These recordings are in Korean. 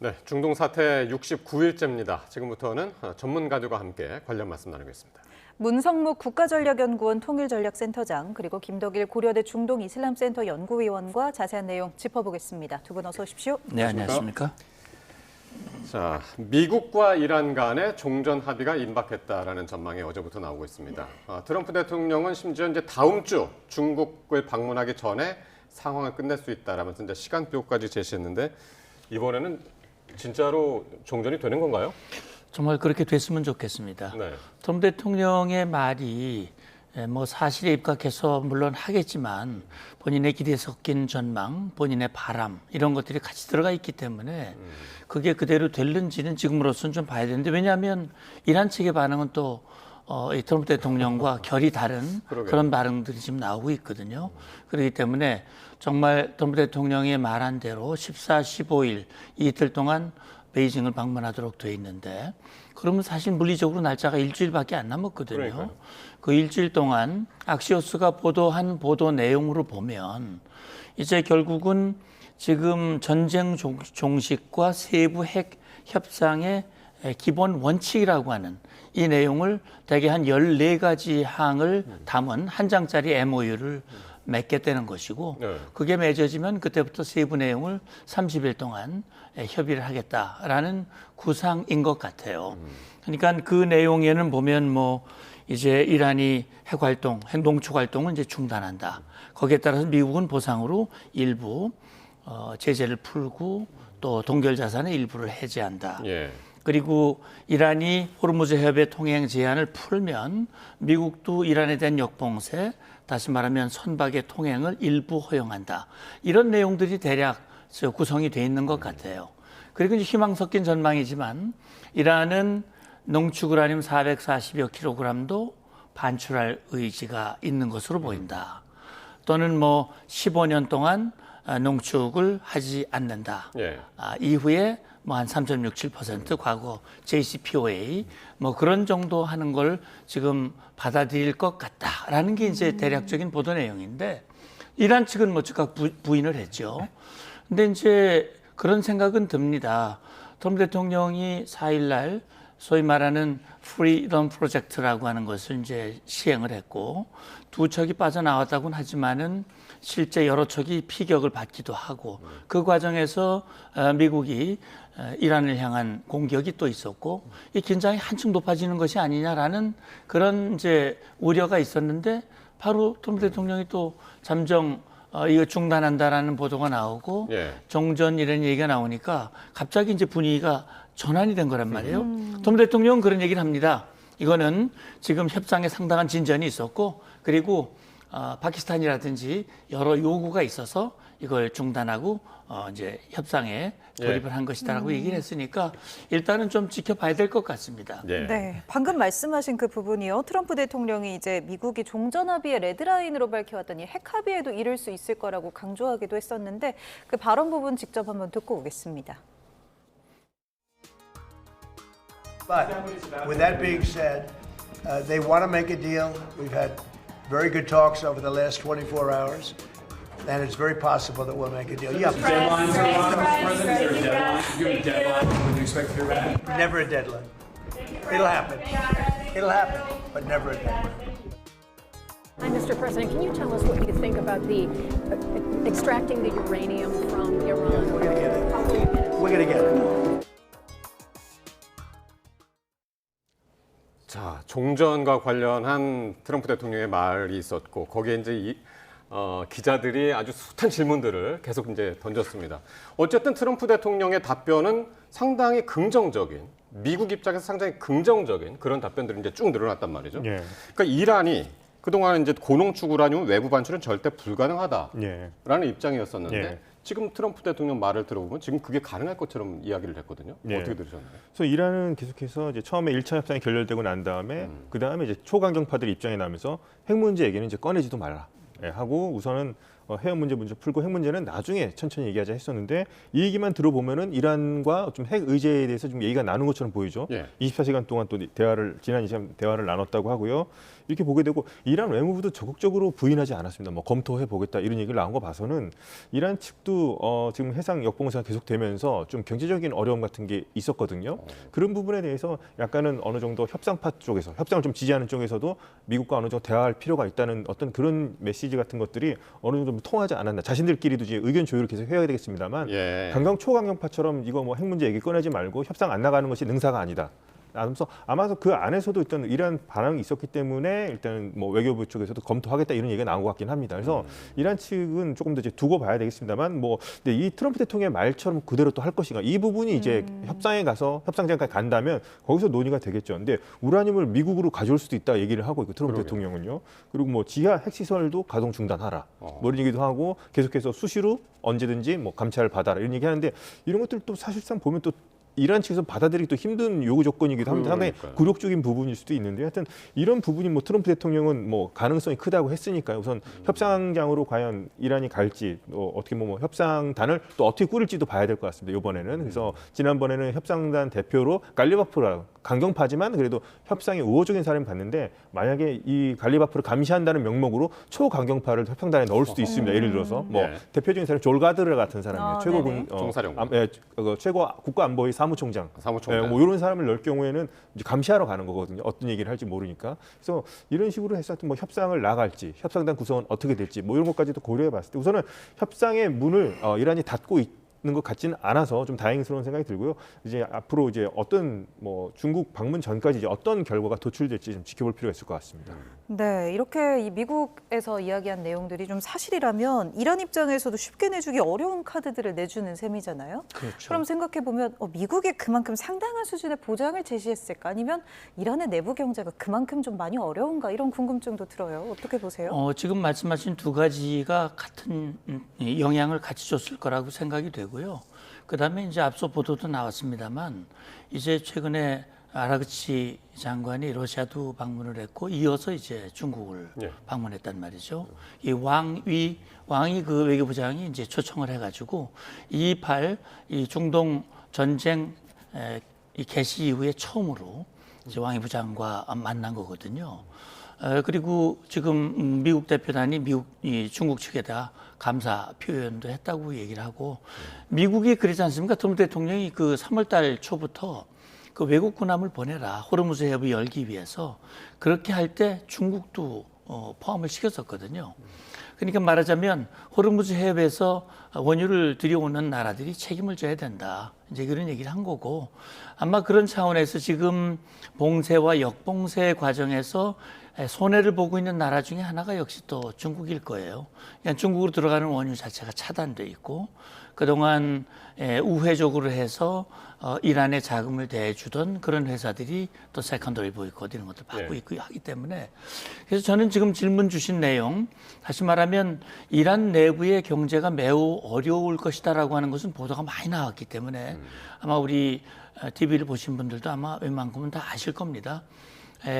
네, 중동 사태 69일째입니다. 지금부터는 전문가들과 함께 관련 말씀 나누겠습니다. 문성묵 국가전략연구원 통일전략센터장 그리고 김덕일 고려대 중동이슬람센터 연구위원과 자세한 내용 짚어보겠습니다. 두 분 어서 오십시오. 네, 안녕하십니까? 자, 미국과 이란 간의 종전 합의가 임박했다라는 전망이 어제부터 나오고 있습니다. 트럼프 대통령은 심지어 이제 다음 주 중국을 방문하기 전에 상황을 끝낼 수 있다라면서 이제 시간표까지 제시했는데 이번에는 진짜로 종전이 되는 건가요? 정말 그렇게 됐으면 좋겠습니다. 네. 트럼프 대통령의 말이 뭐 사실에 입각해서 물론 하겠지만 본인의 기대에 섞인 전망, 본인의 바람 이런 것들이 같이 들어가 있기 때문에 그게 그대로 될는지는 지금으로서는 좀 봐야 되는데 왜냐하면 이란 측의 반응은 또 이 트럼프 대통령과 결이 다른 그런 반응들이 지금 나오고 있거든요. 그렇기 때문에 정말 트럼프 대통령이 말한 대로 14, 15일 이틀 동안 베이징을 방문하도록 돼 있는데 그러면 사실 물리적으로 날짜가 일주일밖에 안 남았거든요. 그러니까요. 그 일주일 동안 악시오스가 보도한 보도 내용으로 보면 이제 결국은 지금 전쟁 종식과 세부 핵 협상의 기본 원칙이라고 하는 이 내용을 대개 한 14가지 항을 담은 한 장짜리 MOU를 맺겠다는 것이고 그게 맺어지면 그때부터 세부 내용을 30일 동안 협의를 하겠다라는 구상인 것 같아요. 그러니까 그 내용에는 보면 뭐 이제 이란이 핵 활동, 핵 농축 활동을 이제 중단한다. 거기에 따라서 미국은 보상으로 일부 제재를 풀고 또 동결 자산의 일부를 해제한다. 예. 그리고 이란이 호르무즈 해협의 통행 제한을 풀면 미국도 이란에 대한 역봉쇄, 다시 말하면 선박의 통행을 일부 허용한다. 이런 내용들이 대략 구성이 돼 있는 것 같아요. 그리고 이제 희망 섞인 전망이지만 이란은 농축 우라늄 440여 킬로그램도 반출할 의지가 있는 것으로 보인다. 또는 뭐 15년 동안 농축을 하지 않는다. 예. 이후에 뭐 한 3.67% 과거 JCPOA 뭐 그런 정도 하는 걸 지금 받아들일 것 같다라는 게 이제 대략적인 보도 내용인데 이란 측은 뭐 즉각 부인을 했죠. 근데 이제 그런 생각은 듭니다. 트럼프 대통령이 4일 날 소위 말하는 프리덤 프로젝트라고 하는 것을 이제 시행을 했고 두 척이 빠져나왔다고는 하지만은 실제 여러 척이 피격을 받기도 하고 그 과정에서 미국이 이란을 향한 공격이 또 있었고 이 긴장이 한층 높아지는 것이 아니냐라는 그런 이제 우려가 있었는데 바로 트럼프 대통령이 또 잠정 이거 중단한다라는 보도가 나오고 종전 이런 얘기가 나오니까 갑자기 이제 분위기가 전환이 된 거란 말이에요. 트럼프 대통령은 그런 얘기를 합니다. 이거는 지금 협상에 상당한 진전이 있었고 그리고 파키스탄이라든지 여러 요구가 있어서 이걸 중단하고 이제 협상에 돌입을 한 것이다라고 얘기를 했으니까 일단은 좀 지켜봐야 될 것 같습니다. 네, 방금 말씀하신 그 부분이요. 트럼프 대통령이 이제 미국이 종전 합의의 레드라인으로 밝혀왔던 이 핵 합의에도 이를 수 있을 거라고 강조하기도 했었는데 그 발언 부분 직접 한번 듣고 오겠습니다. But with that being said, they want to make a deal. We've had very good talks over the last 24 hours, and it's very possible that we'll make a deal. Yeah. Deadlines are on, President? Is there a deadline? Is there a deadline when you expect to hear back? Never a deadline. It'll happen. It'll happen, but never a deadline. Hi, Mr. President. Can you tell us what you think about the extracting the uranium from Iran? We're going to get it. We're going to get it. 자, 종전과 관련한 트럼프 대통령의 말이 있었고 거기에 이제 기자들이 아주 숱한 질문들을 계속 이제 던졌습니다. 어쨌든 트럼프 대통령의 답변은 상당히 긍정적인, 미국 입장에서 상당히 긍정적인 그런 답변들이 이제 쭉 늘어났단 말이죠. 그러니까 이란이 그동안 이제 고농축 우라늄 외부 반출은 절대 불가능하다라는 입장이었었는데 지금 트럼프 대통령 말을 들어보면 지금 그게 가능할 것처럼 이야기를 했거든요. 어떻게 들으셨나요? 그래서 이란은 계속해서 이제 처음에 1차 협상이 결렬되고 난 다음에 그 다음에 이제 초강경파들 입장에 나면서 핵 문제 얘기는 이제 꺼내지도 말라 하고 우선은 해협 문제 풀고 핵 문제는 나중에 천천히 얘기하자 했었는데 이 얘기만 들어보면은 이란과 좀 핵 의제에 대해서 좀 얘기가 나눈 것처럼 보이죠. 예. 24시간 동안 또 지난 24시간 대화를 나눴다고 하고요. 이렇게 보게 되고 이란 외무부도 적극적으로 부인하지 않았습니다. 뭐 검토해 보겠다 이런 얘기를 나온 거 봐서는 이란 측도 지금 해상 역봉쇄가 계속되면서 좀 경제적인 어려움 같은 게 있었거든요. 그런 부분에 대해서 약간은 어느 정도 협상파 쪽에서 협상을 좀 지지하는 쪽에서도 미국과 어느 정도 대화할 필요가 있다는 어떤 그런 메시지 같은 것들이 어느 정도 통하지 않았나. 자신들끼리도 이제 의견 조율을 계속 해야 되겠습니다만 예. 초강경파처럼 이거 뭐 핵 문제 얘기 꺼내지 말고 협상 안 나가는 것이 능사가 아니다. 그래서 아마도 그 안에서도 일단 이란 반응이 있었기 때문에 일단 뭐 외교부 쪽에서도 검토하겠다 이런 얘기가 나온 것 같긴 합니다. 그래서 이란 측은 조금 더 이제 두고 봐야 되겠습니다만 뭐 근데 이 트럼프 대통령의 말처럼 그대로 또 할 것인가 이 부분이 이제 협상에 가서 협상장까지 간다면 거기서 논의가 되겠죠. 근데 우라늄을 미국으로 가져올 수도 있다 얘기를 하고 있고 트럼프 대통령은요. 그리고 뭐 지하 핵시설도 가동 중단하라. 뭐 이런 얘기도 하고 계속해서 수시로 언제든지 뭐 감찰을 받아라 이런 얘기하는데 이런 것들 또 사실상 보면 또 이란 측에서 받아들이기 또 힘든 요구 조건이기도 합니다. 상당히 굴욕적인 부분일 수도 있는데 하여튼 이런 부분이 뭐 트럼프 대통령은 뭐 가능성이 크다고 했으니까요. 우선 협상장으로 과연 이란이 갈지 또 어떻게 뭐 협상단을 또 어떻게 꾸릴지도 봐야 될 것 같습니다. 이번에는 그래서 지난번에는 협상단 대표로 갈리바프라 강경파지만 그래도 협상에 우호적인 사람이 봤는데 만약에 이 갈리바프를 감시한다는 명목으로 초강경파를 협상단에 넣을 수도 있습니다. 예를 들어서 뭐 네. 대표적인 사람이 졸가드르 같은 사람이에요. 최고 네네. 중사령관. 최고 국가안보위 사무총장. 사무총장. 뭐 이런 사람을 넣을 경우에는 이제 감시하러 가는 거거든요. 어떤 얘기를 할지 모르니까. 그래서 이런 식으로 해서 뭐 협상을 나갈지, 협상단 구성은 어떻게 될지 뭐 이런 것까지도 고려해봤을 때 우선은 협상의 문을 이란이 닫고 있는 것 같지는 않아서 좀 다행스러운 생각이 들고요. 이제 앞으로 이제 어떤 뭐 중국 방문 전까지 이제 어떤 결과가 도출될지 좀 지켜볼 필요가 있을 것 같습니다. 네, 이렇게 이 미국에서 이야기한 내용들이 좀 사실이라면 이란 입장에서도 쉽게 내주기 어려운 카드들을 내주는 셈이잖아요. 그렇죠. 그럼 생각해 보면 미국이 그만큼 상당한 수준의 보장을 제시했을까? 아니면 이란의 내부 경제가 그만큼 좀 많이 어려운가? 이런 궁금증도 들어요. 어떻게 보세요? 지금 말씀하신 두 가지가 같은 영향을 같이 줬을 거라고 생각이 되고요. 그다음에 이제 앞서 보도도 나왔습니다만 이제 최근에 아라그치 장관이 러시아도 방문을 했고 이어서 이제 중국을 예. 방문했단 말이죠. 이 왕이 그 외교부장이 이제 초청을 해가지고 2.28 이 중동 전쟁 이 개시 이후에 처음으로 이제 왕이 부장과 만난 거거든요. 그리고 지금 미국 대표단이 중국 측에다 감사 표현도 했다고 얘기를 하고 미국이 그러지 않습니까? 트럼프 대통령이 그 3월달 초부터 그 외국 군함을 보내라 호르무즈 해협을 열기 위해서 그렇게 할 때 중국도 포함을 시켰었거든요. 그러니까 말하자면 호르무즈 해협에서 원유를 들여오는 나라들이 책임을 져야 된다. 이제 그런 얘기를 한 거고 아마 그런 차원에서 지금 봉쇄와 역봉쇄 과정에서 손해를 보고 있는 나라 중에 하나가 역시 또 중국일 거예요. 그러니까 중국으로 들어가는 원유 자체가 차단돼 있고 그동안 우회적으로 해서 이란에 자금을 대주던 그런 회사들이 또 세컨더리 보이콧 이런 것도 받고 있고 하기 때문에 그래서 저는 지금 질문 주신 내용 다시 말하면 이란 내부의 경제가 매우 어려울 것이다라고 하는 것은 보도가 많이 나왔기 때문에 아마 우리 TV를 보신 분들도 아마 웬만큼은 다 아실 겁니다.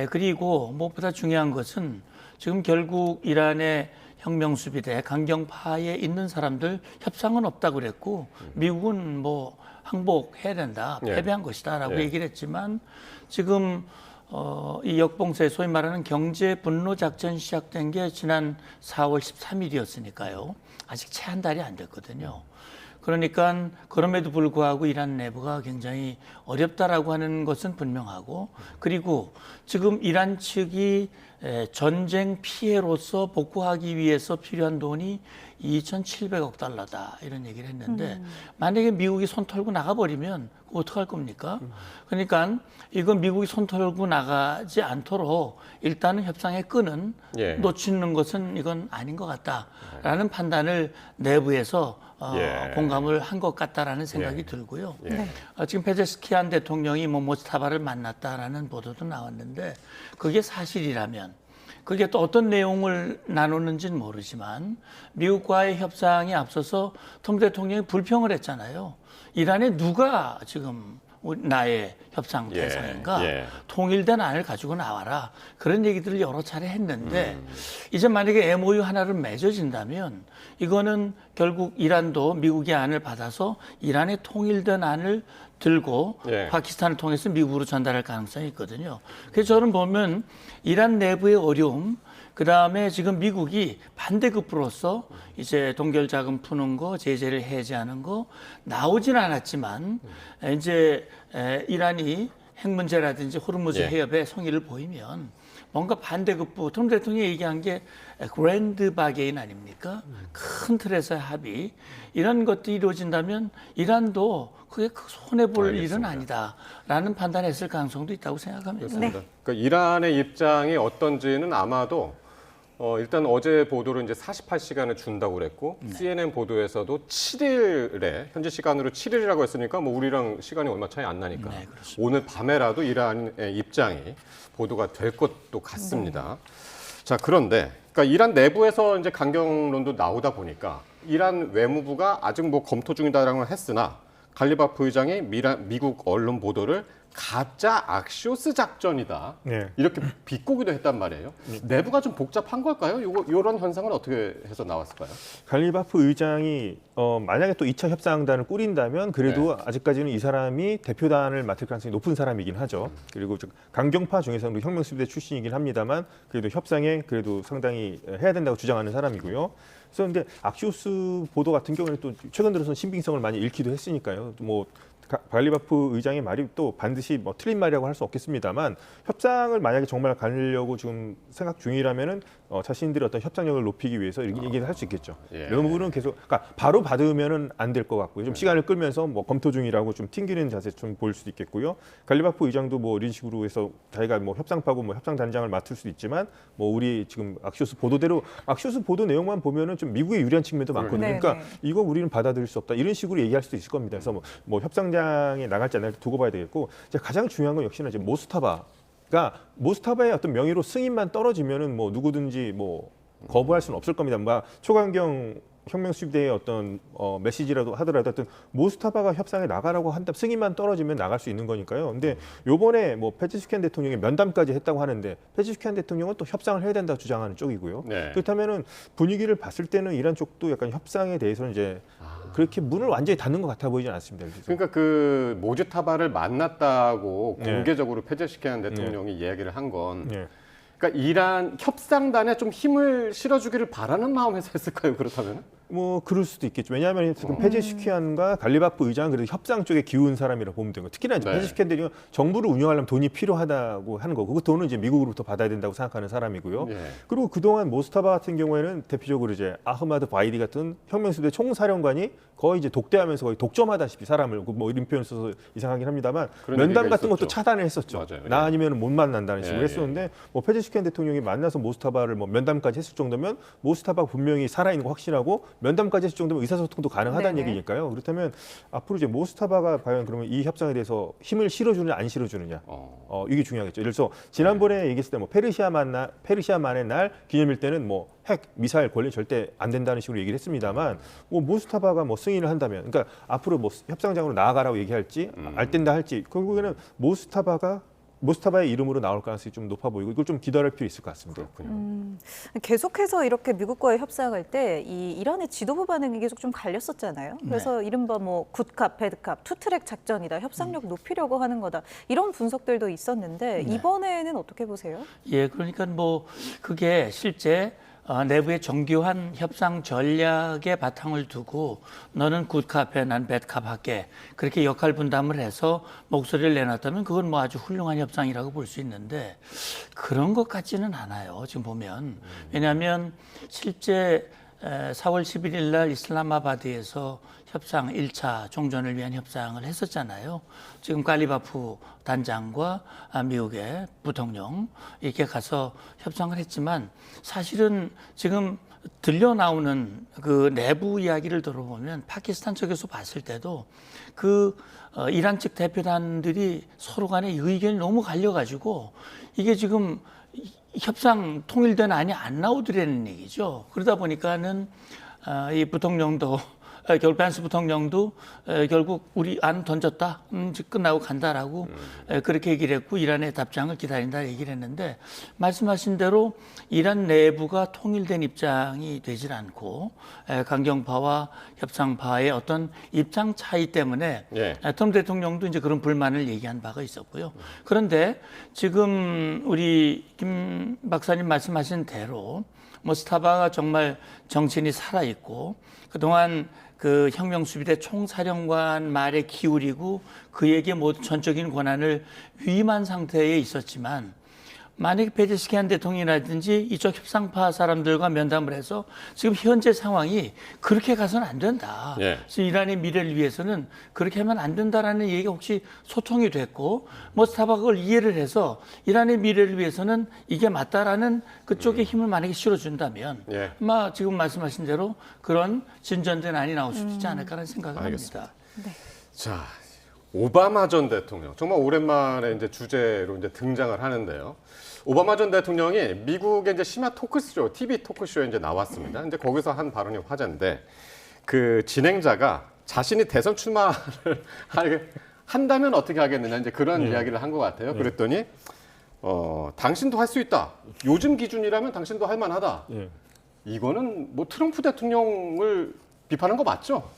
그리고 무엇보다 중요한 것은 지금 결국 이란의 혁명수비대 강경파에 있는 사람들 협상은 없다고 그랬고 미국은 뭐 항복해야 된다, 패배한 것이다라고 얘기를 했지만 지금 이 역봉쇄 소위 말하는 경제 분노 작전 시작된 게 지난 4월 13일이었으니까요. 아직 채 한 달이 안 됐거든요. 그러니까 그럼에도 불구하고 이란 내부가 굉장히 어렵다라고 하는 것은 분명하고 그리고 지금 이란 측이 전쟁 피해로서 복구하기 위해서 필요한 돈이 2,700억 달러다 이런 얘기를 했는데 만약에 미국이 손 털고 나가버리면 어떡할 겁니까? 그러니까 이건 미국이 손 털고 나가지 않도록 일단은 협상의 끈은 놓치는 것은 이건 아닌 것 같다라는 판단을 내부에서 공감을 한 것 같다라는 생각이 들고요. 지금 페제스키안 대통령이 모스타바를 만났다라는 보도도 나왔는데 그게 사실이라면 그게 또 어떤 내용을 나누는지는 모르지만 미국과의 협상에 앞서서 트럼프 대통령이 불평을 했잖아요. 이란에 누가 지금 나의 협상 예, 대상인가? 예. 통일된 안을 가지고 나와라. 그런 얘기들을 여러 차례 했는데 이제 만약에 MOU 하나를 맺어진다면 이거는 결국 이란도 미국의 안을 받아서 이란의 통일된 안을 들고 예. 파키스탄을 통해서 미국으로 전달할 가능성이 있거든요. 그래서 저는 보면 이란 내부의 어려움, 그 다음에 지금 미국이 반대급부로서 이제 동결 자금 푸는 거, 제재를 해제하는 거 나오진 않았지만 이제 이란이 핵 문제라든지 호르무즈 예. 해협에 성의를 보이면 뭔가 반대급부, 트럼프 대통령이 얘기한 게 그랜드 바게인 아닙니까? 큰 틀에서의 합의. 이런 것들이 이루어진다면 이란도 그게 손해볼 일은 아니다라는 판단했을 가능성도 있다고 생각합니다. 그렇습니다. 그러니까 이란의 입장이 어떤지는 아마도 일단 어제 보도로 이제 48시간을 준다고 그랬고 CNN 보도에서도 7일에 현지 시간으로 7일이라고 했으니까 뭐 우리랑 시간이 얼마 차이 안 나니까 오늘 밤에라도 이란의 입장이 보도가 될 것도 같습니다. 자, 그런데 그러니까 이란 내부에서 이제 강경론도 나오다 보니까 이란 외무부가 아직 뭐 검토 중이다라고 했으나 갈리바프 의장이 미국 언론 보도를 가짜 악시오스 작전이다. 네. 이렇게 비꼬기도 했단 말이에요. 내부가 좀 복잡한 걸까요? 이런 현상은 어떻게 해서 나왔을까요? 갈리바프 의장이 만약에 또 2차 협상단을 꾸린다면 그래도 아직까지는 이 사람이 대표단을 맡을 가능성이 높은 사람이긴 하죠. 그리고 강경파 중에서는 혁명수비대 출신이긴 합니다만 그래도 협상에 그래도 상당히 해야 된다고 주장하는 사람이고요. 그래서 근데 악시오스 보도 같은 경우는 또 최근 들어서 신빙성을 많이 잃기도 했으니까요. 뭐 갈리바프 의장의 말이 또 반드시 뭐 틀린 말이라고 할 수 없겠습니다만 협상을 만약에 정말 가려고 지금 생각 중이라면은 자신들의 어떤 협상력을 높이기 위해서 이렇게 얘기를 할 수 있겠죠. 예. 외무부는 계속 그러니까 바로 받으면은 안 될 것 같고요. 좀 시간을 끌면서 뭐 검토 중이라고 좀 튕기는 자세 좀 보일 수도 있겠고요. 갈리바프 의장도 뭐 이런 식으로 해서 자기가 뭐 협상파고 뭐 협상 단장을 맡을 수도 있지만 뭐 우리 지금 악시오스 보도대로 악시오스 보도 내용만 보면은 좀 미국에 유리한 측면도 많거든요. 네, 그러니까 네. 이거 우리는 받아들일 수 없다 이런 식으로 얘기할 수도 있을 겁니다. 그래서 뭐 협상장에 나갈지 안 나갈지 두고 봐야 되겠고 이제 가장 중요한 건 역시나 이제 모스타바의 어떤 명의로 승인만 떨어지면은 뭐 누구든지 뭐 거부할 수는 없을 겁니다. 뭐 초강경 혁명 수비대의 어떤 메시지라도 하더라도 하여튼 모스타바가 협상에 나가라고 한다 승인만 떨어지면 나갈 수 있는 거니까요. 근데 요번에 뭐 페제슈키안 대통령이 면담까지 했다고 하는데 페제슈키안 대통령은 또 협상을 해야 된다고 주장하는 쪽이고요. 네. 그렇다면은 분위기를 봤을 때는 이란 쪽도 약간 협상에 대해서는 이제 그렇게 문을 완전히 닫는 것 같아 보이진 않습니다. 그래서. 그러니까 그 모즈타바를 만났다고 네. 공개적으로 페제시키안 대통령이 이야기를 한 건 네. 그러니까 이란 협상단에 좀 힘을 실어주기를 바라는 마음에서 했을까요? 그렇다면? 뭐 그럴 수도 있겠죠. 왜냐하면 지금 페제슈키안과 갈리바프 의장은 그래도 협상 쪽에 기운 사람이라 보면 되는 거예요. 특히나 이제 네. 페제슈키안 대통령은 정부를 운영하려면 돈이 필요하다고 하는 거고 그 돈은 이제 미국으로부터 받아야 된다고 생각하는 사람이고요. 예. 그리고 그동안 모스타바 같은 경우에는 대표적으로 이제 아흐마드 바이디 같은 혁명수대 총사령관이 거의 이제 독대하면서 거의 독점하다시피 사람을 뭐 이런 표현 써서 이상하긴 합니다만 그런 면담 얘기가 같은 것도 있었죠. 차단을 했었죠. 맞아요. 나 예. 아니면 못 만난다는 식으로 예, 했었는데 뭐 페제슈키안 대통령이 만나서 모스타바를 뭐 면담까지 했을 정도면 모스타바가 분명히 살아있는 거 확실하고 면담까지 했을 정도면 의사소통도 가능하다는 네네. 얘기니까요. 그렇다면 앞으로 이제 모스타바가 과연 그러면 이 협상에 대해서 힘을 실어주느냐 안 실어주느냐 이게 중요하겠죠. 예를 들어서 지난번에 얘기했을 때 뭐 페르시아만의 날 기념일 때는 뭐 핵 미사일 권리 절대 안 된다는 식으로 얘기를 했습니다만 뭐 모스타바가 뭐 승인을 한다면 그러니까 앞으로 뭐 협상장으로 나아가라고 얘기할지 알땐다 할지 결국에는 모스타바의 이름으로 나올 가능성이 좀 높아 보이고 이걸 좀 기다릴 필요 있을 것 같습니다. 계속해서 이렇게 미국과의 협상할 때 이 이란의 지도부 반응이 계속 좀 갈렸었잖아요. 그래서 이른바 뭐 굿캅, 배드캅, 투트랙 작전이다. 협상력 높이려고 하는 거다. 이런 분석들도 있었는데 이번에는 어떻게 보세요? 예, 그러니까 뭐 그게 실제 내부의 정교한 협상 전략의 바탕을 두고 너는 굿캅해 난 배드캅 할게 그렇게 역할 분담을 해서 목소리를 내놨다면 그건 뭐 아주 훌륭한 협상이라고 볼 수 있는데 그런 것 같지는 않아요. 지금 보면 왜냐하면 실제 4월 11일 날 이슬라마바드에서 협상 1차 종전을 위한 협상을 했었잖아요. 지금 갈리바프 단장과 미국의 부통령 이렇게 가서 협상을 했지만 사실은 지금 들려 나오는 그 내부 이야기를 들어보면 파키스탄 쪽에서 봤을 때도 그 이란 측 대표단들이 서로 간에 의견이 너무 갈려가지고 이게 지금 협상 통일된 안이 안 나오더라는 얘기죠. 그러다 보니까는 이 부통령도 결국 밴스 부통령도 결국 우리 안 던졌다, 이제 끝나고 간다라고 그렇게 얘기를 했고 이란의 답장을 기다린다 얘기를 했는데 말씀하신 대로 이란 내부가 통일된 입장이 되질 않고 강경파와 협상파의 어떤 입장 차이 때문에 예. 트럼프 대통령도 이제 그런 불만을 얘기한 바가 있었고요. 그런데 지금 우리 김 박사님 말씀하신 대로 뭐 스타바가 정말 정신이 살아 있고 그동안 그 혁명수비대 총사령관 말에 기울이고 그에게 모든 전적인 권한을 위임한 상태에 있었지만 만약에 페제스키안 대통령이라든지 이쪽 협상파 사람들과 면담을 해서 지금 현재 상황이 그렇게 가서는 안 된다. 예. 그래서 이란의 미래를 위해서는 그렇게 하면 안 된다라는 얘기가 혹시 소통이 됐고 뭐 스타바가 그걸 이해를 해서 이란의 미래를 위해서는 이게 맞다라는 그쪽에 힘을 만약에 실어준다면 예. 아마 지금 말씀하신 대로 그런 진전된 안이 나올 수 있지 않을까라는 생각을 알겠습니다. 합니다. 자, 오바마 전 대통령 정말 오랜만에 이제 주제로 이제 등장을 하는데요. 오바마 전 대통령이 미국의 이제 심야 토크쇼, TV 토크쇼에 이제 나왔습니다. 이제 거기서 한 발언이 화제인데 그 진행자가 자신이 대선 출마를 한다면 어떻게 하겠느냐 이제 그런 이야기를 한 것 같아요. 그랬더니 당신도 할 수 있다. 요즘 기준이라면 당신도 할 만하다. 이거는 뭐 트럼프 대통령을 비판한 거 맞죠?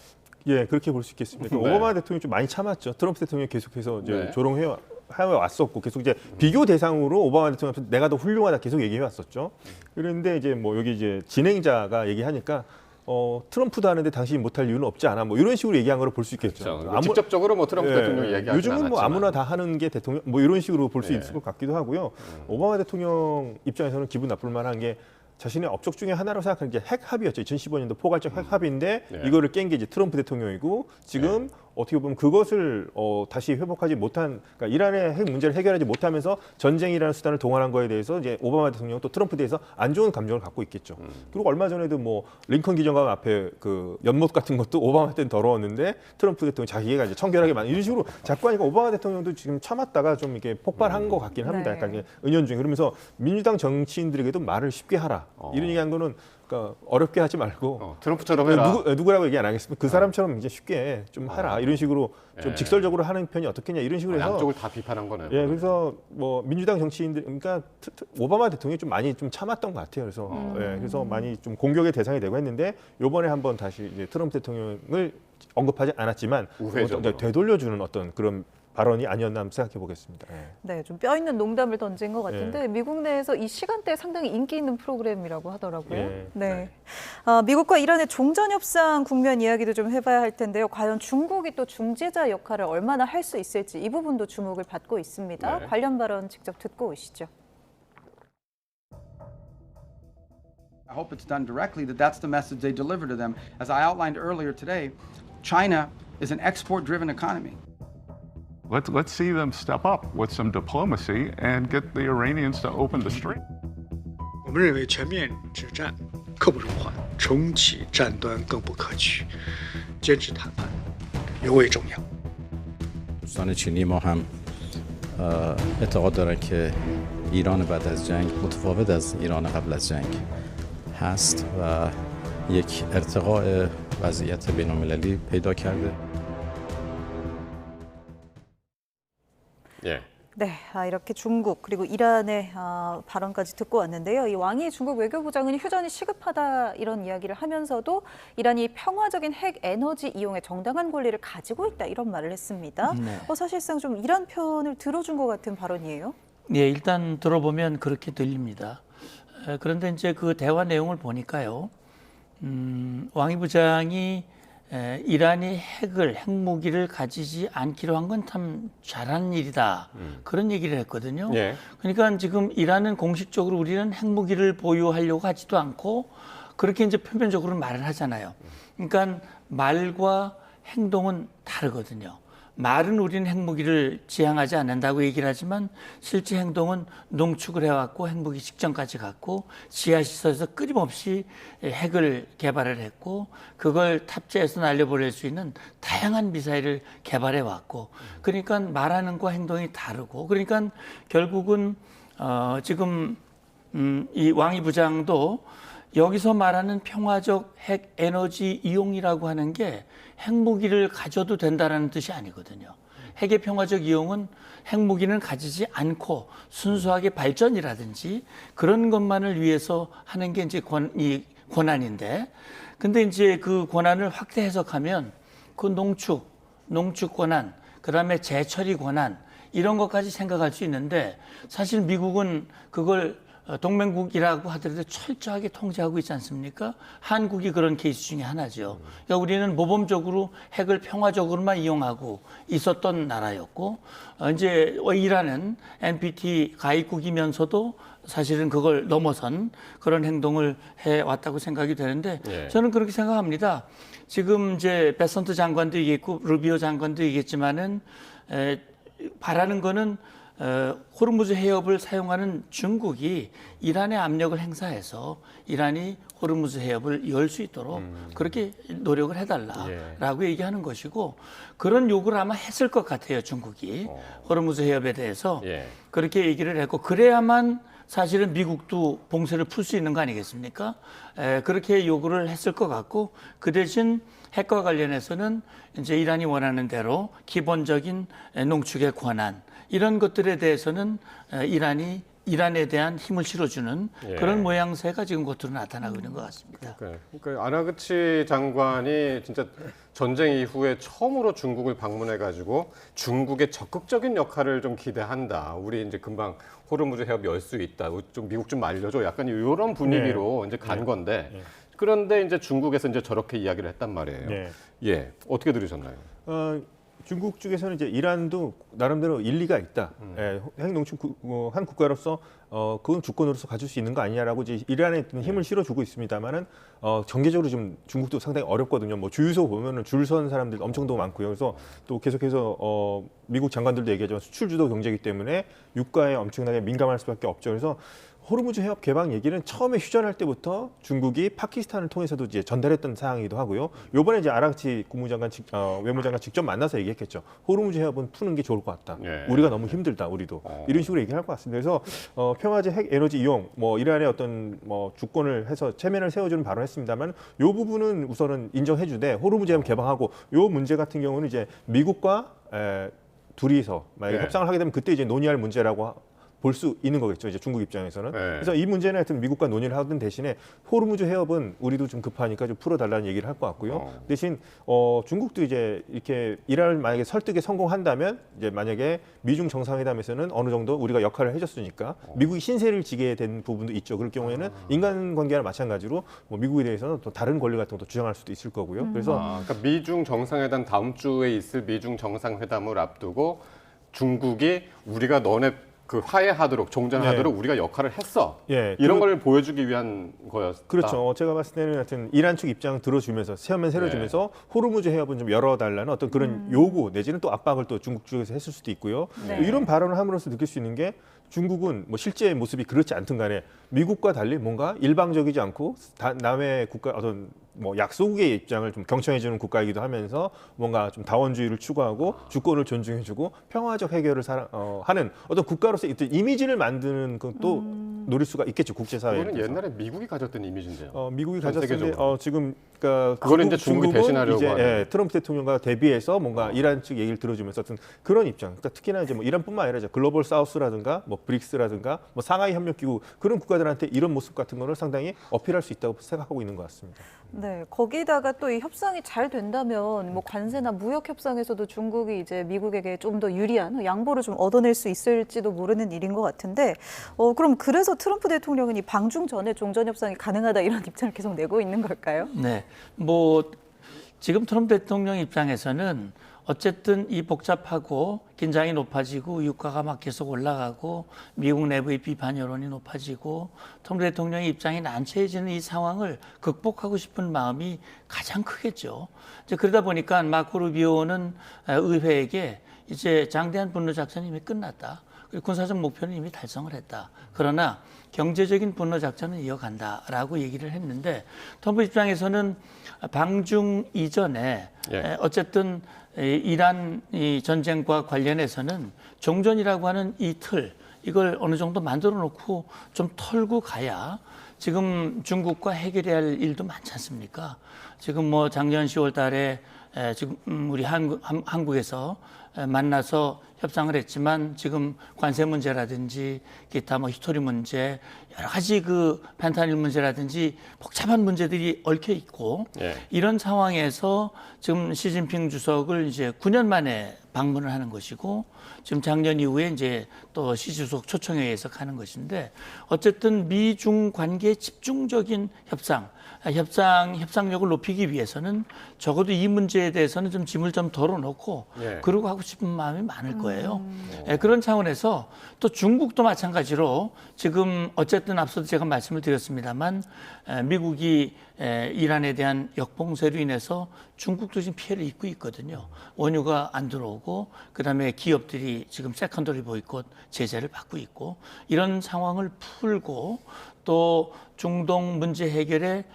예, 그렇게 볼 수 있겠습니다. 네. 오바마 대통령이 좀 많이 참았죠. 트럼프 대통령이 계속해서 이제 네. 조롱해 왔었고 계속 이제 비교 대상으로 오바마 대통령 앞에서 내가 더 훌륭하다 계속 얘기해 왔었죠. 그런데 이제 뭐 여기 이제 진행자가 얘기하니까 트럼프도 하는데 당신이 못할 이유는 없지 않아. 뭐 이런 식으로 얘기한 거로 볼 수 있겠죠. 그렇죠. 직접적으로 뭐 트럼프 대통령이 얘기하지 요즘은 뭐 않았지만. 아무나 다 하는 게 대통령 뭐 이런 식으로 볼 수 예. 있을 것 같기도 하고요. 오바마 대통령 입장에서는 기분 나쁠 만한 게 자신의 업적 중에 하나로 생각하는 게 핵 합의였죠. 2015년도 포괄적 핵 합의인데 네. 이거를 깬 게 이제 트럼프 대통령이고 지금 어떻게 보면 그것을 다시 회복하지 못한, 그러니까 이란의 핵 문제를 해결하지 못하면서 전쟁이라는 수단을 동원한 거에 대해서 이제 오바마 대통령 또 트럼프에 대해서 안 좋은 감정을 갖고 있겠죠. 그리고 얼마 전에도 뭐 링컨 기념관 앞에 그 연못 같은 것도 오바마 때는 더러웠는데 트럼프 대통령 자기가 이제 청결하게 만 이런 식으로 자꾸 하니까 오바마 대통령도 지금 참았다가 좀 이렇게 폭발한 것 같긴 합니다. 네. 약간 이게 은연중에. 그러면서 민주당 정치인들에게도 말을 쉽게 하라. 이런 얘기한 거는 그러니까 어렵게 하지 말고 트럼프처럼 해라. 누구라고 얘기 안 하겠습니다. 그 사람처럼 이제 쉽게 좀 하라. 이런 식으로 좀 직설적으로 하는 편이 어떻겠냐 이런 식으로 해서 양쪽을 다 비판한 거네요. 예, 그래서 뭐 민주당 정치인들, 그러니까 오바마 대통령이 좀 많이 좀 참았던 것 같아요. 그래서 예, 그래서 많이 좀 공격의 대상이 되고 했는데 이번에 한번 다시 이제 트럼프 대통령을 언급하지 않았지만 우회적으로. 되돌려주는 어떤 그런 발언이 아니었나 한번 생각해 보겠습니다. 예. 네, 좀 뼈 있는 농담을 던진 것 같은데 미국 내에서 이 시간대에 상당히 인기 있는 프로그램이라고 하더라고요. 예. 네. 미국과 이란의 종전 협상 국면 이야기도 좀 해봐야 할 텐데요. 과연 중국이 또 중재자 역할을 얼마나 할 수 있을지 이 부분도 주목을 받고 있습니다. 네. 관련 발언 직접 듣고 오시죠. I hope it's done directly, that's the message they deliver to them. As I outlined earlier today, China is an export-driven economy. Let's see them step up with some diplomacy and get the Iranians to open the strait. 我们认为全面止战刻不容缓，重启战端更不可取，坚持谈判尤为重要。 دوستان چینی ما هم اعتقاد دارن که ایران بعد از جنگ متفاوت از ایران قبل از جنگ هست و یک ارتقاء وضعیت بین‌المللی پیدا کرده. 예. 네, 이렇게 중국 그리고 이란의 발언까지 듣고 왔는데요. 이 왕이 중국 외교부장은 휴전이 시급하다 이런 이야기를 하면서도 이란이 평화적인 핵 에너지 이용에 정당한 권리를 가지고 있다 이런 말을 했습니다. 네. 사실상 좀 이란 편을 들어준 것 같은 발언이에요. 예, 일단 들어보면 그렇게 들립니다. 그런데 이제 그 대화 내용을 보니까요, 왕이 부장이 이란이 핵무기를 가지지 않기로 한 건 참 잘한 일이다. 그런 얘기를 했거든요. 예. 그러니까 지금 이란은 공식적으로 우리는 핵무기를 보유하려고 하지도 않고 그렇게 이제 표면적으로 말을 하잖아요. 그러니까 말과 행동은 다르거든요. 말은 우리는 핵무기를 지향하지 않는다고 얘기를 하지만 실제 행동은 농축을 해왔고 핵무기 직전까지 갔고 지하시설에서 끊임없이 핵을 개발을 했고 그걸 탑재해서 날려보낼 수 있는 다양한 미사일을 개발해왔고 그러니까 말하는 거 행동이 다르고 그러니까 결국은 지금 이 왕이 부장도 여기서 말하는 평화적 핵 에너지 이용이라고 하는 게 핵무기를 가져도 된다라는 뜻이 아니거든요. 핵의 평화적 이용은 핵무기는 가지지 않고 순수하게 발전이라든지 그런 것만을 위해서 하는 게 이제 권한인데, 근데 이제 그 권한을 확대 해석하면 그 농축 권한, 그다음에 재처리 권한 이런 것까지 생각할 수 있는데, 사실 미국은 그걸 동맹국이라고 하더라도 철저하게 통제하고 있지 않습니까? 한국이 그런 케이스 중에 하나죠. 그러니까 우리는 모범적으로 핵을 평화적으로만 이용하고 있었던 나라였고, 이제 이란은 NPT 가입국이면서도 사실은 그걸 넘어선 그런 행동을 해왔다고 생각이 되는데, 저는 그렇게 생각합니다. 지금 이제 베선트 장관도 얘기했고 루비오 장관도 얘기했지만은 바라는 거는 호르무즈 해협을 사용하는 중국이 이란의 압력을 행사해서 이란이 호르무즈 해협을 열 수 있도록 그렇게 노력을 해달라라고 얘기하는 것이고, 그런 요구를 아마 했을 것 같아요, 중국이. 호르무즈 해협에 대해서 그렇게 얘기를 했고, 그래야만 사실은 미국도 봉쇄를 풀 수 있는 거 아니겠습니까? 그렇게 요구를 했을 것 같고, 그 대신 핵과 관련해서는 이제 이란이 원하는 대로 기본적인 농축의 권한, 이런 것들에 대해서는 이란에 대한 힘을 실어주는 그런 모양새가 지금 겉으로 나타나고 있는 것 같습니다. 그러니까 아라그치 장관이 진짜 전쟁 이후에 처음으로 중국을 방문해가지고 중국의 적극적인 역할을 좀 기대한다. 우리 이제 금방 호르무즈 해협 열 수 있다. 좀 미국 좀 알려줘. 약간 이런 분위기로 이제 간 건데. 그런데 이제 중국에서 이제 저렇게 이야기를 했단 말이에요. 어떻게 들으셨나요? 중국 쪽에서는 이제 이란도 나름대로 일리가 있다. 핵농축 한 국가로서 그건 주권으로서 가질 수 있는 거 아니냐라고 이제 이란에 힘을 실어주고 있습니다만은 정계적으로 좀 중국도 상당히 어렵거든요. 뭐 주유소 보면은 줄 선 사람들 엄청 더 많고요. 그래서 또 계속해서 미국 장관들도 얘기하지만 수출 주도 경제이기 때문에 유가에 엄청나게 민감할 수밖에 없죠. 그래서 호르무즈 해협 개방 얘기는 처음에 휴전할 때부터 중국이 파키스탄을 통해서도 이제 전달했던 사항이기도 하고요. 요번에 이제 아라그치 외무장관 직접 만나서 얘기했겠죠. 호르무즈 해협은 푸는 게 좋을 것 같다. 우리가 너무 힘들다, 우리도. 이런 식으로 얘기할 것 같습니다. 그래서 평화제 핵 에너지 이용, 뭐 이란의 어떤 뭐 주권을 해서 체면을 세워주는 발언을 했습니다만, 요 부분은 우선은 인정해주되 호르무즈 해협 개방하고 요 문제 같은 경우는 이제 미국과 둘이서 만약에 협상을 하게 되면 그때 이제 논의할 문제라고 볼 수 있는 거겠죠, 이제 중국 입장에서는. 그래서 이 문제는 하여튼 미국과 논의를 하던 대신에 호르무즈 해협은 우리도 좀 급하니까 좀 풀어달라는 얘기를 할 것 같고요. 대신 중국도 이제 이렇게 이란을 만약에 설득에 성공한다면 이제 만약에 미중 정상회담에서는 어느 정도 우리가 역할을 해줬으니까 미국이 신세를 지게 된 부분도 있죠. 그럴 경우에는 인간관계와 마찬가지로 뭐 미국에 대해서는 또 다른 권리 같은 것도 주장할 수도 있을 거고요. 그래서 그러니까 미중 정상회담 다음 주에 있을 미중 정상회담을 앞두고 중국이 우리가 너네 그 화해하도록 종전하도록 우리가 역할을 했어. 이런 걸 보여주기 위한 거였다. 그렇죠. 제가 봤을 때는 하여튼 이란 측 입장을 들어주면서 세우면 세워주면서 호르무즈 해협은 좀 열어달라는 어떤 그런 요구 내지는 또 압박을 또 중국 쪽에서 했을 수도 있고요. 이런 발언을 함으로써 느낄 수 있는 게 중국은 뭐 실제 모습이 그렇지 않든 간에 미국과 달리 뭔가 일방적이지 않고 남의 국가 어떤 뭐 약소국의 입장을 좀 경청해주는 국가이기도 하면서 뭔가 좀 다원주의를 추구하고 주권을 존중해주고 평화적 해결을 하는 어떤 국가로서 이미지를 만드는 것도 노릴 수가 있겠죠, 국제사회에. 그거는 옛날에 미국이 가졌던 이미지인데요. 미국이 가졌는데 지금 그거는 이제 중국이 대신하려고 하는. 트럼프 대통령과 대비해서 뭔가 이란 측 얘기를 들어주면서 어떤 그런 입장. 그러니까 특히나 이제 뭐 이란뿐만 아니라 글로벌 사우스라든가 뭐 브릭스라든가 뭐 상하이 협력기구 그런 국가들한테 이런 모습 같은 거를 상당히 어필할 수 있다고 생각하고 있는 것 같습니다. 네, 거기다가 또 이 협상이 잘 된다면 뭐 관세나 무역 협상에서도 중국이 이제 미국에게 좀 더 유리한 양보를 좀 얻어낼 수 있을지도 모르는 일인 것 같은데, 그럼 그래서 트럼프 대통령은 이 방중 전에 종전 협상이 가능하다 이런 입장을 계속 내고 있는 걸까요? 네, 뭐 지금 트럼프 대통령 입장에서는 어쨌든 이 복잡하고 긴장이 높아지고 유가가 막 계속 올라가고 미국 내부의 비판 여론이 높아지고 트럼프 대통령의 입장이 난처해지는 이 상황을 극복하고 싶은 마음이 가장 크겠죠. 이제 그러다 보니까 마코 루비오는 의회에게 이제 장대한 분노 작전이 이미 끝났다. 그리고 군사적 목표는 이미 달성을 했다. 그러나 경제적인 분노 작전은 이어간다라고 얘기를 했는데, 트럼프 입장에서는 방중 이전에 어쨌든 이란 전쟁과 관련해서는 종전이라고 하는 이 틀, 이걸 어느 정도 만들어 놓고 좀 털고 가야 지금 중국과 해결해야 할 일도 많지 않습니까? 지금 뭐 작년 10월 달에 지금 우리 한국에서 만나서 협상을 했지만 지금 관세 문제라든지 기타 뭐 히스토리 문제 여러 가지 그 펜타닐 문제라든지 복잡한 문제들이 얽혀 있고 이런 상황에서 지금 시진핑 주석을 이제 9년 만에 방문을 하는 것이고 지금 작년 이후에 이제 또 시 주석 초청에 의해서 가는 것인데 어쨌든 미중 관계의 집중적인 협상력을 높이기 위해서는 적어도 이 문제에 대해서는 좀 짐을 좀 덜어놓고 그러고 하고 싶은 마음이 많을 거예요. 그런 차원에서 또 중국도 마찬가지로 지금 어쨌든 앞서도 제가 말씀을 드렸습니다만 미국이 이란에 대한 역봉쇄로 인해서 중국도 지금 피해를 입고 있거든요. 원유가 안 들어오고 그다음에 기업들이 지금 세컨더리 보이콧 제재를 받고 있고 이런 상황을 풀고 또 중동 문제 해결에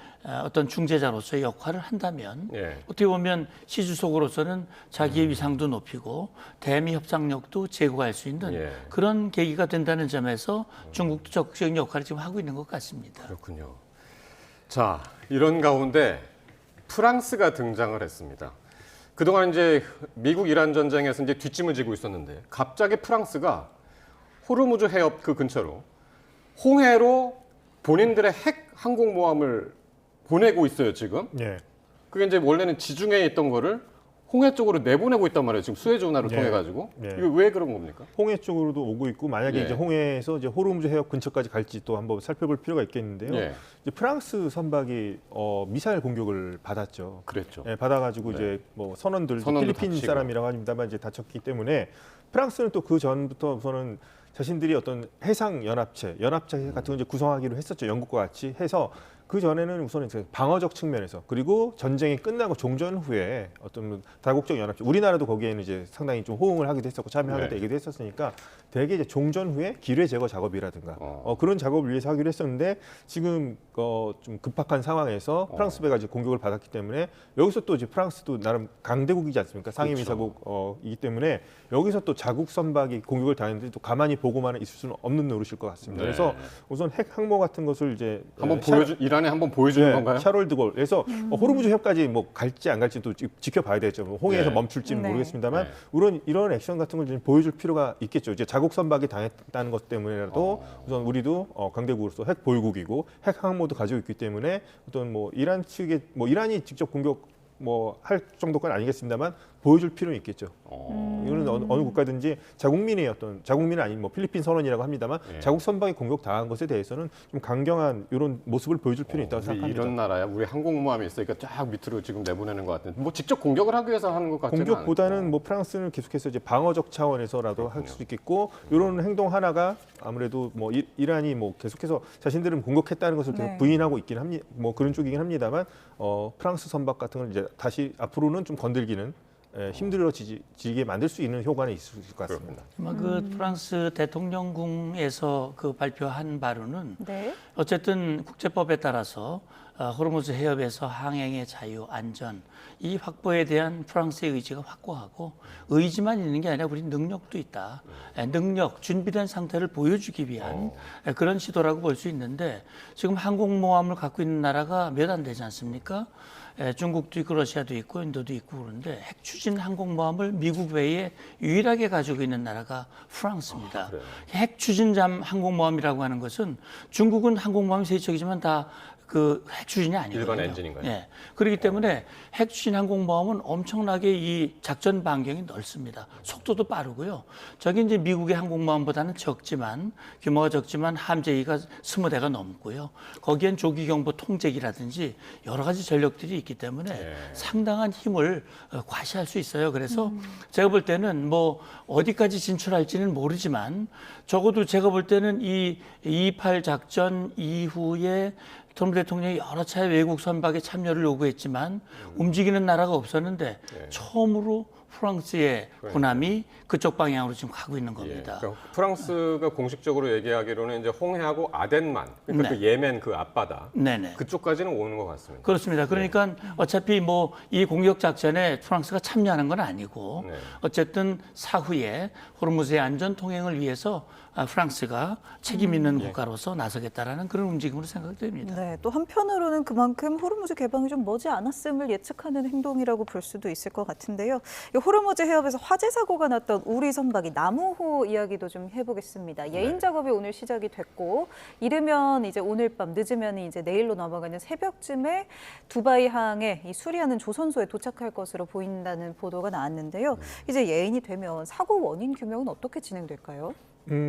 어떤 중재자로서의 역할을 한다면 어떻게 보면 시 주석으로서는 자기의 위상도 높이고 대미 협상력도 제고할 수 있는 그런 계기가 된다는 점에서 중국도 적극적인 역할을 지금 하고 있는 것 같습니다. 그렇군요. 자, 이런 가운데 프랑스가 등장을 했습니다. 그동안 이제 미국 이란 전쟁에서 이제 뒷짐을 지고 있었는데 갑자기 프랑스가 호르무즈 해협 그 근처로 홍해로 본인들의 핵 항공모함을 보내고 있어요, 지금. 그게 이제 원래는 지중해에 있던 거를 홍해 쪽으로 내보내고 있단 말이에요. 지금 수에즈 운하를 통해 가지고. 이거 왜 그런 겁니까? 홍해 쪽으로도 오고 있고 만약에 이제 홍해에서 이제 호르무즈 해협 근처까지 갈지 또 한번 살펴볼 필요가 있겠는데요. 이제 프랑스 선박이 미사일 공격을 받았죠. 그랬죠. 받아가지고 이제 뭐 선원들 필리핀 다치고. 사람이라고 합니다만 이제 다쳤기 때문에 프랑스는 또 그 전부터 우선은 자신들이 어떤 해상 연합체 같은 거 이제 구성하기로 했었죠. 영국과 같이 해서 그 전에는 우선 이제 방어적 측면에서 그리고 전쟁이 끝나고 종전 후에 어떤 다국적 연합체 우리나라도 거기에는 이제 상당히 좀 호응을 하기도 했었고 참여하겠다 얘기도 했었으니까 대개 이제 종전 후에 기뢰 제거 작업이라든가 그런 작업을 위해서 하기로 했었는데 지금 좀 급박한 상황에서 프랑스 배가 이제 공격을 받았기 때문에 여기서 또 이제 프랑스도 나름 강대국이지 않습니까? 상임이사국이기 때문에 여기서 또 자국 선박이 공격을 당했는데 또 가만히 보고만 있을 수는 없는 노릇일 것 같습니다. 그래서 우선 핵 항모 같은 것을 이제 한번 이란에 한번 보여주는 건가요? 샤롤드골. 그래서 호르무즈 해협까지 뭐 갈지 안 갈지 또 지켜봐야 되죠. 뭐 홍해에서 멈출지는 모르겠습니다만 이런 액션 같은 걸 좀 보여줄 필요가 있겠죠. 이제 자국 선박이 당했다는 것 때문에라도 우선 우리도 강대국으로서 핵 보유국이고 핵 항모도 가지고 있기 때문에 어떤 뭐 이란 측에 뭐 이란이 직접 공격 뭐 할 정도까지 아니겠습니다만 보여줄 필요는 있겠죠. 이거는 어느 국가든지 자국민은 아닌 뭐 필리핀 선원이라고 합니다만 자국 선박이 공격 당한 것에 대해서는 좀 강경한 이런 모습을 보여줄 필요는 있다고 생각합니다. 이런 나라야 우리 항공모함이 있으니까 쫙 밑으로 지금 내보내는 것 같은데 뭐 직접 공격을 하기 위해서 하는 것 같지는 공격보다는 뭐 프랑스는 계속해서 이제 방어적 차원에서라도 할 수 있겠고 이런 행동 하나가 아무래도 뭐 이란이 뭐 계속해서 자신들은 공격했다는 것을 계속 부인하고 있긴 합니다. 뭐 그런 쪽이긴 합니다만 프랑스 선박 같은 걸 이제 다시 앞으로는 좀 건들기는 힘들어지게 만들 수 있는 효과는 있을 것 같습니다. 그 프랑스 대통령궁에서 그 발표한 바로는 어쨌든 국제법에 따라서 호르무즈 해협에서 항행의 자유, 안전 이 확보에 대한 프랑스의 의지가 확고하고 의지만 있는 게 아니라 우리 능력도 있다. 능력, 준비된 상태를 보여주기 위한 그런 시도라고 볼 수 있는데 지금 항공모함을 갖고 있는 나라가 몇 안 되지 않습니까? 중국도 있고 러시아도 있고 인도도 있고 그런데 핵 추진 항공모함을 미국 외에 유일하게 가지고 있는 나라가 프랑스입니다. 핵 추진잠 항공모함이라고 하는 것은 중국은 항공모함이 세척이지만 다 그 핵 추진이 아니거든요. 일반 엔진인가요? 그렇기 때문에 핵 추진 항공모함은 엄청나게 이 작전 반경이 넓습니다. 속도도 빠르고요. 저기 이제 미국의 항공모함보다는 적지만 규모가 적지만 함재기가 20대가 넘고요. 거기엔 조기경보 통제기라든지 여러 가지 전력들이 있기 때문에 상당한 힘을 과시할 수 있어요. 그래서 제가 볼 때는 뭐 어디까지 진출할지는 모르지만 적어도 제가 볼 때는 이 2.28 작전 이후에 트럼프 대통령이 여러 차례 외국 선박에 참여를 요구했지만 움직이는 나라가 없었는데 처음으로 프랑스의 군함이 그쪽 방향으로 지금 가고 있는 겁니다. 그러니까 프랑스가 공식적으로 얘기하기로는 이제 홍해하고 아덴만, 그러니까 그 예멘 그 앞바다 그쪽까지는 오는 것 같습니다. 그렇습니다. 그러니까 어차피 뭐 이 공격 작전에 프랑스가 참여하는 건 아니고 어쨌든 사후에 호르무즈의 안전 통행을 위해서 프랑스가 책임 있는 국가로서 나서겠다라는 그런 움직임으로 생각됩니다. 네, 또 한편으로는 그만큼 호르무즈 개방이 좀 머지 않았음을 예측하는 행동이라고 볼 수도 있을 것 같은데요. 이 호르무즈 해협에서 화재 사고가 났던 우리 선박이 나무호 이야기도 좀 해보겠습니다. 예인 작업이 오늘 시작이 됐고 이르면 이제 오늘 밤 늦으면 이제 내일로 넘어가는 새벽쯤에 두바이 항에 이 수리하는 조선소에 도착할 것으로 보인다는 보도가 나왔는데요. 이제 예인이 되면 사고 원인 규명은 어떻게 진행될까요?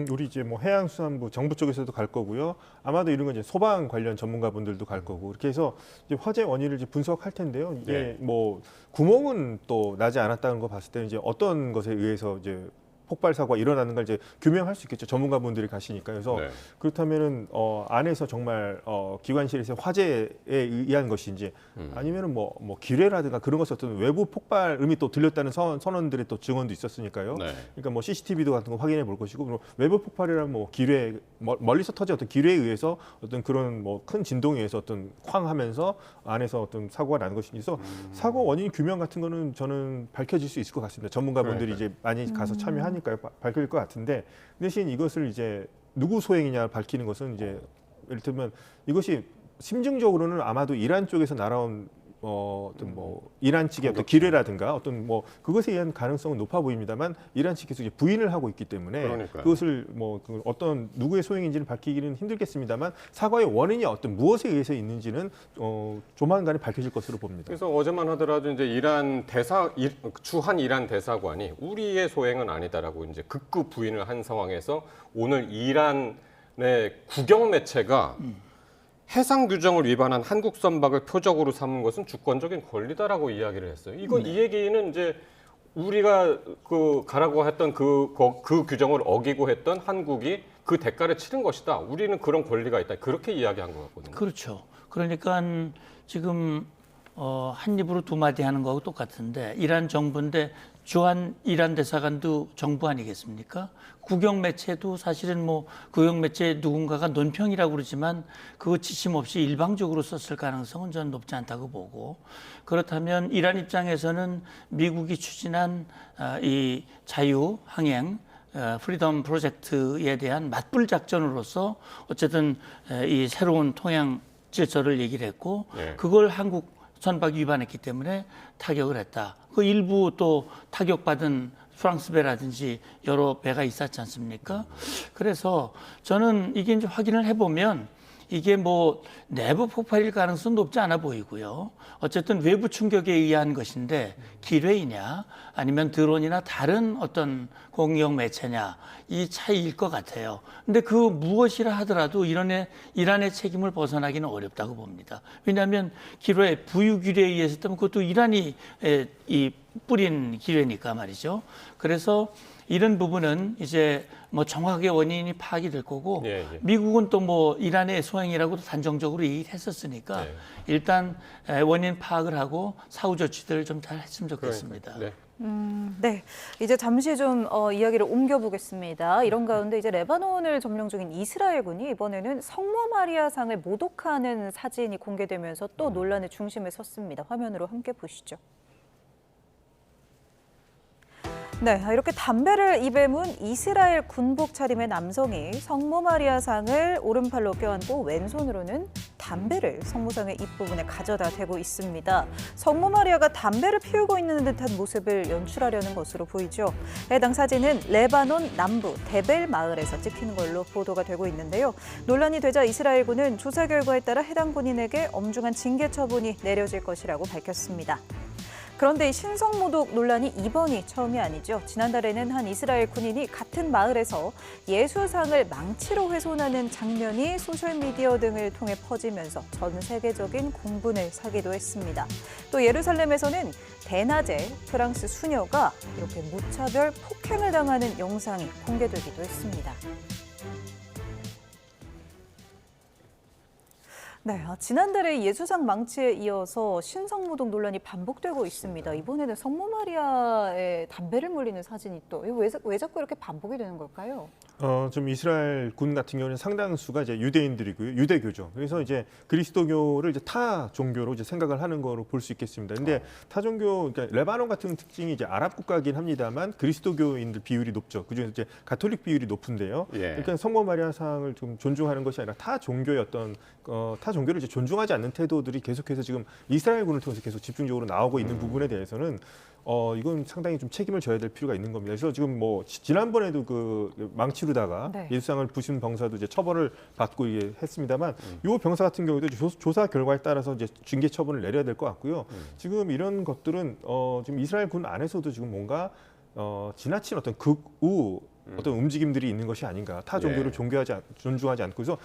우리 이제 뭐 해양수산부 정부 쪽에서도 갈 거고요. 아마도 이런 건 이제 소방 관련 전문가분들도 갈 거고 이렇게 해서 이제 화재 원인을 이제 분석할 텐데요. 이게 뭐 구멍은 또 나지 않았다는 거 봤을 때 이제 어떤 것에 의해서 이제 폭발 사고가 일어나는 걸 이제 규명할 수 있겠죠. 전문가분들이 가시니까. 그래서 그렇다면은 안에서 정말 기관실에서 화재에 의한 것인지 아니면은 뭐 기뢰라든가 그런 것이 어떤 외부 폭발음이 또 들렸다는 선원들의 또 증언도 있었으니까요. 그러니까 뭐 CCTV도 같은 거 확인해 볼 것이고 외부 폭발이란 뭐 기뢰 멀리서 터진 어떤 기뢰에 의해서 어떤 그런 뭐 큰 진동에 의해서 어떤 쾅 하면서 안에서 어떤 사고가 난 것인지 그래서 사고 원인 규명 같은 거는 저는 밝혀질 수 있을 것 같습니다. 전문가분들이 이제 많이 가서 참여하니까요. 밝힐 것 같은데 대신 이것을 이제 누구 소행이냐 밝히는 것은 이제 예를 들면 이것이 심증적으로는 아마도 이란 쪽에서 날아온 어떤 뭐 이란 측의 어떤 기뢰라든가 어떤 뭐 그것에 의한 가능성은 높아 보입니다만 이란 측에서 이제 부인을 하고 있기 때문에 그것을 뭐 어떤 누구의 소행인지는 밝히기는 힘들겠습니다만 사고의 원인이 어떤 무엇에 의해서 있는지는 조만간에 밝혀질 것으로 봅니다. 그래서 어제만 하더라도 이제 주한 이란 대사관이 우리의 소행은 아니다라고 이제 극구 부인을 한 상황에서 오늘 이란의 국영 매체가 해상 규정을 위반한 한국 선박을 표적으로 삼은 것은 주권적인 권리다라고 이야기를 했어요. 이 얘기는 이제 우리가 가라고 했던 그 규정을 어기고 했던 한국이 그 대가를 치른 것이다. 우리는 그런 권리가 있다. 그렇게 이야기한 것 같거든요. 그렇죠. 그러니까 지금 한 입으로 두 마디 하는 거하고 똑같은데 이란 정부인데 주한 이란 대사관도 정부 아니겠습니까? 국영 매체도 사실은 뭐 국영 매체 누군가가 논평이라고 그러지만 그거 지침 없이 일방적으로 썼을 가능성은 저는 높지 않다고 보고 그렇다면 이란 입장에서는 미국이 추진한 이 자유 항행 프리덤 프로젝트에 대한 맞불 작전으로서 어쨌든 이 새로운 통행 질서를 얘기를 했고 그걸 한국 선박이 위반했기 때문에 타격을 했다. 그 일부 또 타격받은 프랑스 배라든지 여러 배가 있었지 않습니까? 그래서 저는 이게 이제 확인을 해보면 이게 뭐 내부 폭발일 가능성은 높지 않아 보이고요. 어쨌든 외부 충격에 의한 것인데 기뢰이냐 아니면 드론이나 다른 어떤 공영 매체냐 이 차이일 것 같아요. 근데 그 무엇이라 하더라도 이란의 책임을 벗어나기는 어렵다고 봅니다. 왜냐하면 기뢰, 부유 기뢰에 의해서 했다면 그것도 이란이 이 뿌린 기뢰니까 말이죠. 그래서 이런 부분은 이제 뭐 정확하게 원인이 파악이 될 거고 미국은 또 뭐 이란의 소행이라고도 단정적으로 얘기를 했었으니까 일단 원인 파악을 하고 사후 조치들을 좀 잘 했으면 좋겠습니다. 네, 이제 잠시 좀 이야기를 옮겨보겠습니다. 이런 가운데 이제 레바논을 점령 중인 이스라엘군이 이번에는 성모 마리아상을 모독하는 사진이 공개되면서 또 논란의 중심에 섰습니다. 화면으로 함께 보시죠. 네, 이렇게 담배를 입에 문 이스라엘 군복 차림의 남성이 성모 마리아상을 오른팔로 껴안고 왼손으로는 담배를 성모상의 입부분에 가져다 대고 있습니다. 성모 마리아가 담배를 피우고 있는 듯한 모습을 연출하려는 것으로 보이죠. 해당 사진은 레바논 남부 데벨 마을에서 찍힌 걸로 보도가 되고 있는데요. 논란이 되자 이스라엘군은 조사 결과에 따라 해당 군인에게 엄중한 징계 처분이 내려질 것이라고 밝혔습니다. 그런데 이 신성모독 논란이 이번이 처음이 아니죠. 지난달에는 한 이스라엘 군인이 같은 마을에서 예수상을 망치로 훼손하는 장면이 소셜미디어 등을 통해 퍼지면서 전 세계적인 공분을 사기도 했습니다. 또 예루살렘에서는 대낮에 프랑스 수녀가 이렇게 무차별 폭행을 당하는 영상이 공개되기도 했습니다. 네, 지난달에 예수상 망치에 이어서 신성모독 논란이 반복되고 있습니다. 이번에는 성모 마리아의 담배를 물리는 사진이 또 왜 자꾸 이렇게 반복이 되는 걸까요? 좀 이스라엘 군 같은 경우는 상당수가 이제 유대인들이고요, 유대교죠. 그래서 이제 그리스도교를 이제 타 종교로 이제 생각을 하는 거로 볼 수 있겠습니다. 근데 타 종교, 그러니까 레바논 같은 특징이 이제 아랍 국가긴 합니다만 그리스도교인들 비율이 높죠. 그중에서 이제 가톨릭 비율이 높은데요. 예. 그러니까 성모 마리아상을 좀 존중하는 것이 아니라 타 종교의 어떤 타 종교를 이제 존중하지 않는 태도들이 계속해서 지금 이스라엘군을 통해서 계속 집중적으로 나오고 있는 부분에 대해서는. 이건 상당히 좀 책임을 져야 될 필요가 있는 겁니다. 그래서 지금 뭐 지난번에도 그 망치르다가 네. 예수상을 부신 병사도 이제 처벌을 받고 이게 했습니다만, 이 병사 같은 경우도 조사 결과에 따라서 이제 징계 처분을 내려야 될 것 같고요. 지금 이런 것들은 지금 이스라엘 군 안에서도 지금 뭔가 지나친 어떤 극우 어떤 움직임들이 있는 것이 아닌가. 타 종교를 존중하지 않고. 그래서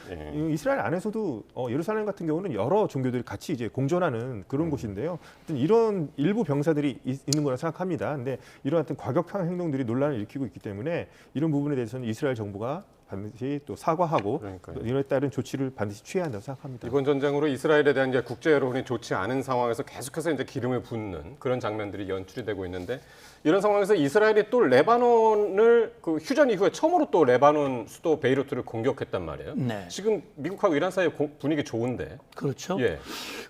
이스라엘 안에서도 예루살렘 같은 경우는 여러 종교들이 같이 이제 공존하는 그런 곳인데요. 하여튼 이런 일부 병사들이 있는 거라 생각합니다. 근데 이런 어떤 과격한 행동들이 논란을 일으키고 있기 때문에 이런 부분에 대해서는 이스라엘 정부가 반드시 또 사과하고 이에 따른 조치를 반드시 취해야 한다고 생각합니다. 이번 전쟁으로 이스라엘에 대한 이제 국제 여론이 좋지 않은 상황에서 계속해서 이제 기름을 붓는 그런 장면들이 연출이 되고 있는데, 이런 상황에서 이스라엘이 또 레바논을 그 휴전 이후에 처음으로 또 레바논 수도 베이루트를 공격했단 말이에요. 네. 지금 미국하고 이란 사이 분위기 좋은데. 그렇죠. 예.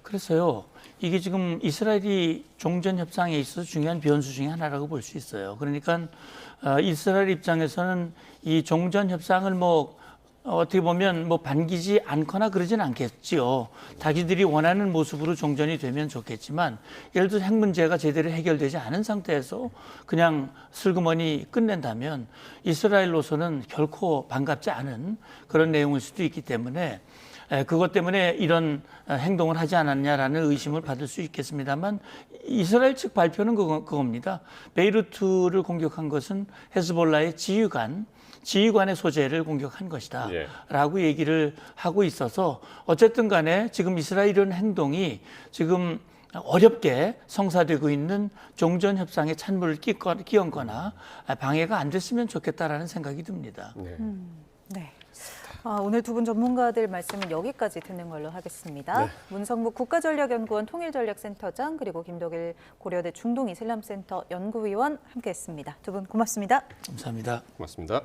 그래서요, 이게 지금 이스라엘이 종전 협상에 있어서 중요한 변수 중에 하나라고 볼 수 있어요. 그러니까 이스라엘 입장에서는 이 종전 협상을 뭐 어떻게 보면 뭐 반기지 않거나 그러진 않겠지요. 자기들이 원하는 모습으로 종전이 되면 좋겠지만, 예를 들어 핵 문제가 제대로 해결되지 않은 상태에서 그냥 슬그머니 끝낸다면 이스라엘로서는 결코 반갑지 않은 그런 내용일 수도 있기 때문에, 그것 때문에 이런 행동을 하지 않았냐라는 의심을 받을 수 있겠습니다만, 이스라엘 측 발표는 그겁니다. 베이루트를 공격한 것은 헤즈볼라의 지휘관의 소재를 공격한 것이다 라고 얘기를 하고 있어서, 어쨌든 간에 지금 이스라엘은 행동이 지금 어렵게 성사되고 있는 종전 협상에 찬물을 끼얹거나 방해가 안 됐으면 좋겠다라는 생각이 듭니다. 네. 오늘 두 분 전문가들 말씀은 여기까지 듣는 걸로 하겠습니다. 네. 문성묵 국가전략연구원 통일전략센터장, 그리고 김덕일 고려대 중동이슬람센터 연구위원 함께했습니다. 두 분 고맙습니다. 감사합니다. 고맙습니다.